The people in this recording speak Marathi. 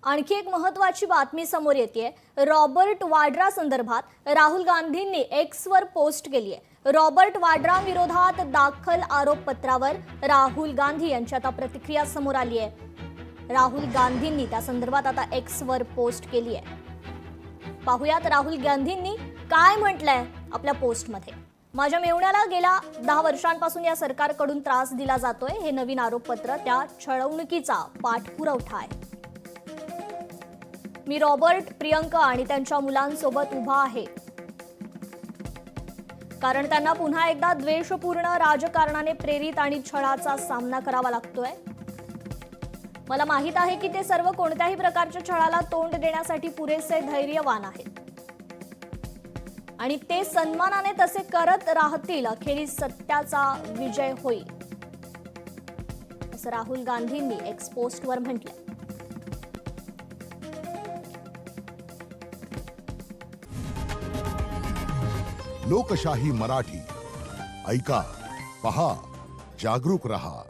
आणखी एक महत्त्वाची बातमी समोर येते। रॉबर्ट वाड्रा संदर्भात राहुल गांधींनी एक्सवर पोस्ट केली आहे। रॉबर्ट वाड्रा विरोधात दाखल आरोपपत्रावर राहुल गांधी यांची आता प्रतिक्रिया समोर आली आहे। राहुल गांधींनी त्या संदर्भात आता एक्सवर पोस्ट केली आहे। पाहुयात राहुल गांधींनी काय म्हटलंय आपल्या पोस्टमध्ये। माझ्या मेहुण्याला गेल्या 10 वर्षांपासून या सरकारकडून त्रास दिला जातोय। हे नवीन आरोपपत्र त्या छळवणुकीचा पाठपुरावा आहे। मी रॉबर्ट, प्रियंका आणि त्यांच्या मुलांसोबत उभा आहे, कारण त्यांना पुन्हा एकदा द्वेषपूर्ण राजकारणाने प्रेरित आणि छळाचा सामना करावा लागतोय। मला माहित आहे की ते सर्व कोणत्याही प्रकारच्या छळाला तोंड देण्यासाठी पुरेसे धैर्यवान आहेत आणि ते सन्मानाने तसे करत राहतील। अखेरीस सत्याचा विजय होईल, असं राहुल गांधींनी एक्स पोस्टवर म्हटलंय। लोकशाही मराठी ऐका, पहा, जागरूक रहा।